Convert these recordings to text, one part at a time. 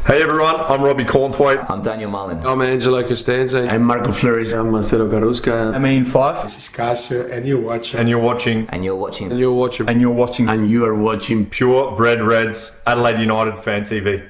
Hey everyone, I'm Robbie Cornthwaite. I'm Daniel Mullen. I'm Angelo Costanzo. I'm Marco Flores. I'm Marcelo Carusca. I'm Ian Fife. This is Casio, and you're watching. And you're watching. And you're watching. And you're watching. And you're watching. And you are watching Purebred Reds, Adelaide United Fan TV.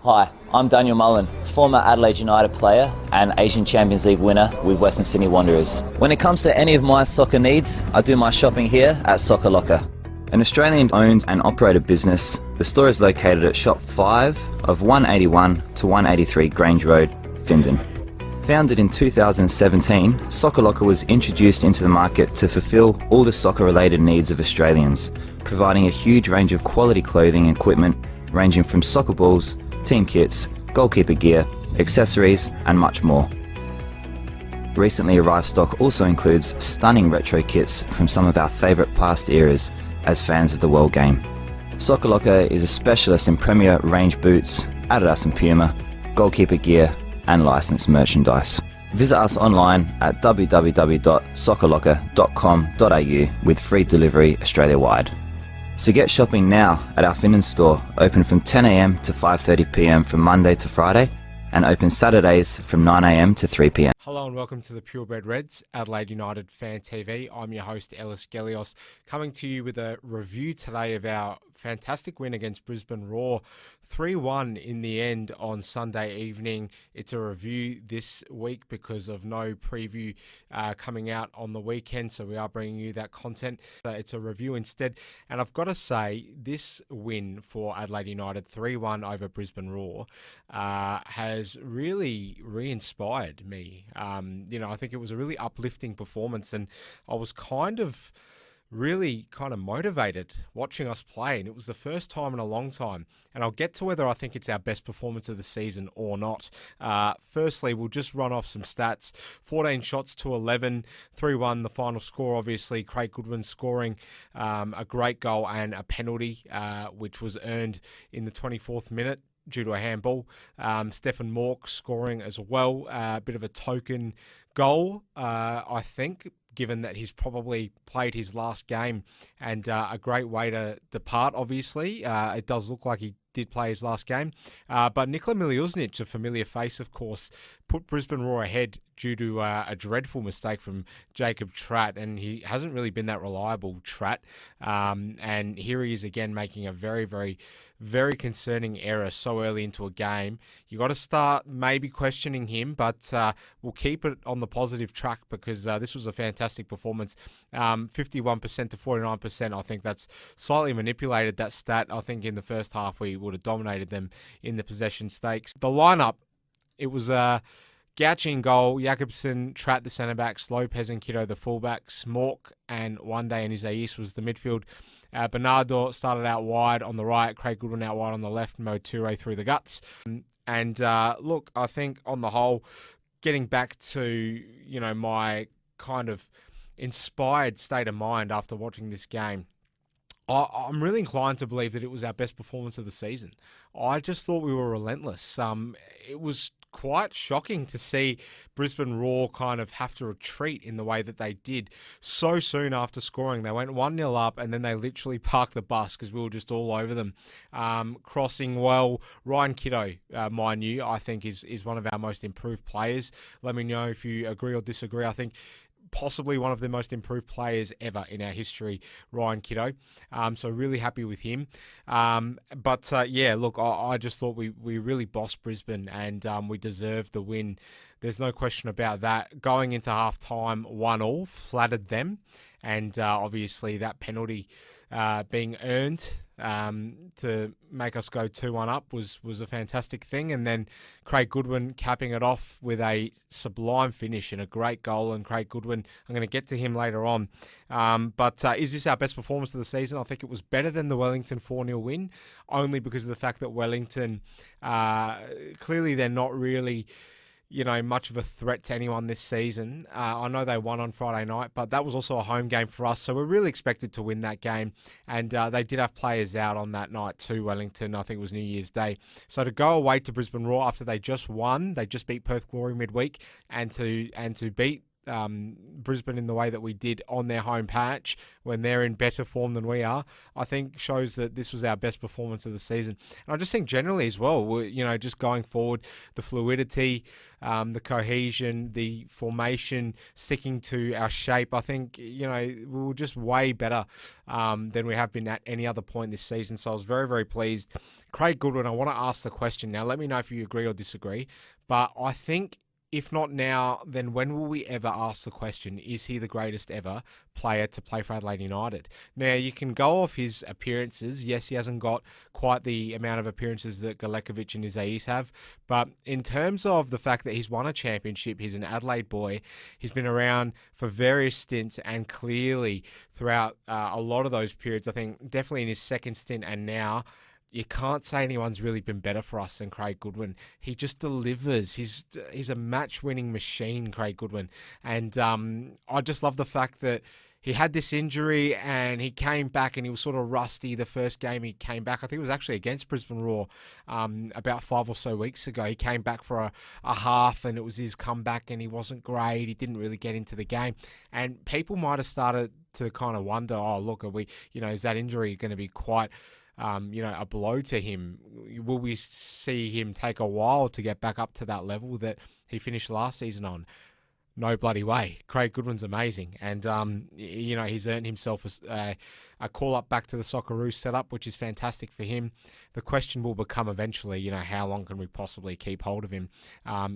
Hi, I'm Daniel Mullen, former Adelaide United player and Asian Champions League winner with Western Sydney Wanderers. When it comes to any of my soccer needs, I do my shopping here at Soccer Locker. An Australian-owned and operated business, the store is located at Shop 5 of 181 to 183 Grange Road, Findon. Founded in 2017, Soccer Locker was introduced into the market to fulfil all the soccer-related needs of Australians, providing a huge range of quality clothing and equipment ranging from soccer balls, team kits, goalkeeper gear, accessories and much more. Recently arrived stock also includes stunning retro kits from some of our favourite past eras as fans of the world game. Soccer Locker is a specialist in premier range boots, Adidas and Puma, goalkeeper gear and licensed merchandise. Visit us online at www.soccerlocker.com.au with free delivery Australia-wide. So get shopping now at our Findon store, open from 10 a.m. to 5:30 p.m. from Monday to Friday, and open Saturdays from 9 a.m. to 3 p.m. Hello and welcome to the Purebred Reds, Adelaide United Fan TV. I'm your host, Ellis Gelios, coming to you with a review today of our fantastic win against Brisbane Roar. 3-1 in the end on Sunday evening. It's a review this week because of no preview coming out on the weekend, so we are bringing you that content. It's a review instead, and I've got to say, this win for Adelaide United, 3-1 over Brisbane Roar, has really re-inspired me. I think it was a really uplifting performance, and I was really motivated watching us play, and it was the first time in a long time, and I'll get to whether I think it's our best performance of the season or not. Firstly, we'll just run off some stats. 14 shots to 11, 3-1 the final score. Obviously Craig Goodwin scoring a great goal and a penalty which was earned in the 24th minute due to a handball. Stefan Mauk scoring as well, a bit of a token goal, I think, given that he's probably played his last game, and a great way to depart, obviously. It does look like he did play his last game. But Nikola Mileusnic, a familiar face, of course, put Brisbane Roar ahead due to a dreadful mistake from Jacob Tratt, and he hasn't really been that reliable, Tratt. And here he is again making a very, very, very concerning error so early into a game. You got to start maybe questioning him, but we'll keep it on the positive track because this was a fantastic performance. 51% to 49%. I think that's slightly manipulated, that stat. I think in the first half we would have dominated them in the possession stakes. The lineup, it was Gauci in goal, Jakobsen, Tratt the centre-backs, Lopez and Kiddo the full-backs, Mauk and Wande and Isaias was the midfield. Bernardo started out wide on the right, Craig Goodwin out wide on the left, Mo Toure through the guts. And look, I think on the whole, getting back to, my kind of inspired state of mind after watching this game, I'm really inclined to believe that it was our best performance of the season. I just thought we were relentless. It was quite shocking to see Brisbane Roar kind of have to retreat in the way that they did so soon after scoring. They went 1-0 up and then they literally parked the bus because we were just all over them. Crossing well. Ryan Kiddo, mind you, I think is one of our most improved players. Let me know if you agree or disagree. I think possibly one of the most improved players ever in our history, Ryan Kiddo. So really happy with him. But look, I just thought we really bossed Brisbane and we deserved the win. There's no question about that. Going into half-time, 1-1, flattered them. And obviously that penalty being earned to make us go 2-1 up was a fantastic thing. And then Craig Goodwin capping it off with a sublime finish and a great goal. And Craig Goodwin, I'm going to get to him later on. But is this our best performance of the season? I think it was better than the Wellington 4-0 win, only because of the fact that Wellington, clearly they're not really much of a threat to anyone this season. I know they won on Friday night, but that was also a home game for us, so we're really expected to win that game. And they did have players out on that night too, Wellington. I think it was New Year's Day. So to go away to Brisbane Roar after they just won, they just beat Perth Glory midweek, and to beat Brisbane in the way that we did on their home patch when they're in better form than we are, I think shows that this was our best performance of the season. And I just think generally as well, just going forward, the fluidity, the cohesion, the formation, sticking to our shape, I think, we were just way better than we have been at any other point this season. So I was very, very pleased. Craig Goodwin, I want to ask the question now. Let me know if you agree or disagree. But I think if not now, then when will we ever ask the question, is he the greatest ever player to play for Adelaide United? Now, you can go off his appearances. Yes, he hasn't got quite the amount of appearances that Galekovic and Isaias have. But in terms of the fact that he's won a championship, he's an Adelaide boy, he's been around for various stints, and clearly throughout a lot of those periods, I think definitely in his second stint and now, you can't say anyone's really been better for us than Craig Goodwin. He just delivers. He's a match-winning machine, Craig Goodwin. And I just love the fact that he had this injury and he came back and he was sort of rusty the first game he came back. I think it was actually against Brisbane Roar about 5 or so weeks ago. He came back for a half and it was his comeback and he wasn't great. He didn't really get into the game. And people might have started to kind of wonder, oh, look, is that injury going to be quite a blow to him? Will we see him take a while to get back up to that level that he finished last season on? No bloody way. Craig Goodwin's amazing. And, he's earned himself a call-up back to the Socceroos setup, which is fantastic for him. The question will become eventually, how long can we possibly keep hold of him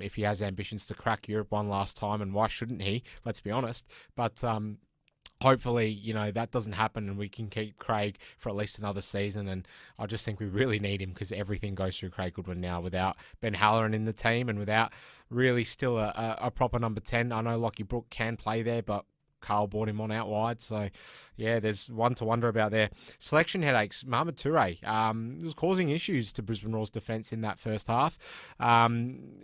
if he has ambitions to crack Europe one last time, and why shouldn't he? Let's be honest. But hopefully, that doesn't happen and we can keep Craig for at least another season. And I just think we really need him because everything goes through Craig Goodwin now without Ben Halloran in the team and without really still a proper number 10. I know Lockie Brook can play there, but Carl brought him on out wide. So, yeah, there's one to wonder about there. Selection headaches. Mahmoud Toure was causing issues to Brisbane Roar's defence in that first half. Hiroshi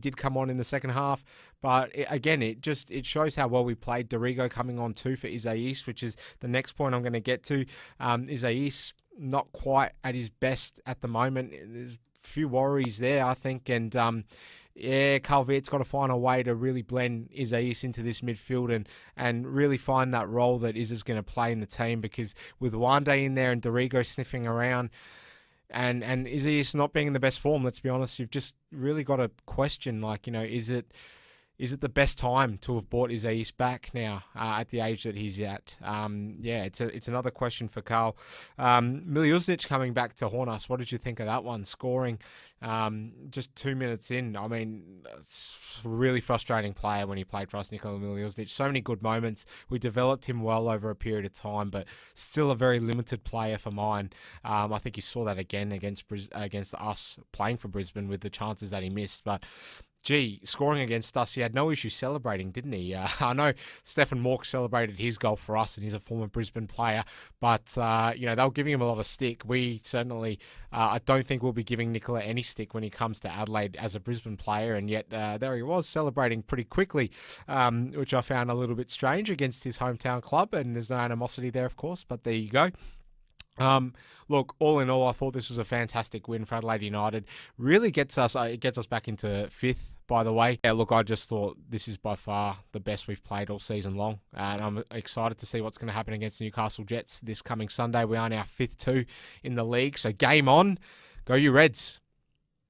did come on in the second half, but it shows how well we played. Dorigo coming on too for Isaias, which is the next point I'm going to get to. Isaias not quite at his best at the moment. There's a few worries there, I think, and Carl Viet's got to find a way to really blend Isaias into this midfield and really find that role that Izza's going to play in the team, because with Wande in there and Dorigo sniffing around and Isaias not being in the best form, let's be honest, you've just really got to question, is it the best time to have brought Isaias back now at the age that he's at? It's another question for Carl. Mileusnic coming back to haunt us. What did you think of that one? Scoring just 2 minutes in. I mean, it's a really frustrating player when he played for us, Nikola Mileusnic. So many good moments. We developed him well over a period of time, but still a very limited player for mine. I think you saw that again against us playing for Brisbane with the chances that he missed. But scoring against us, he had no issue celebrating, didn't he? I know Stefan Mauk celebrated his goal for us, and he's a former Brisbane player, but, they were giving him a lot of stick. We certainly, I don't think we'll be giving Nikola any stick when he comes to Adelaide as a Brisbane player, and yet there he was celebrating pretty quickly, which I found a little bit strange against his hometown club, and there's no animosity there, of course, but there you go. Look, all in all, I thought this was a fantastic win for Adelaide United. Really gets us back into 5th, by the way. Yeah, look, I just thought this is by far the best we've played all season long. And I'm excited to see what's going to happen against Newcastle Jets this coming Sunday. We are now 5th too in the league. So game on. Go you Reds.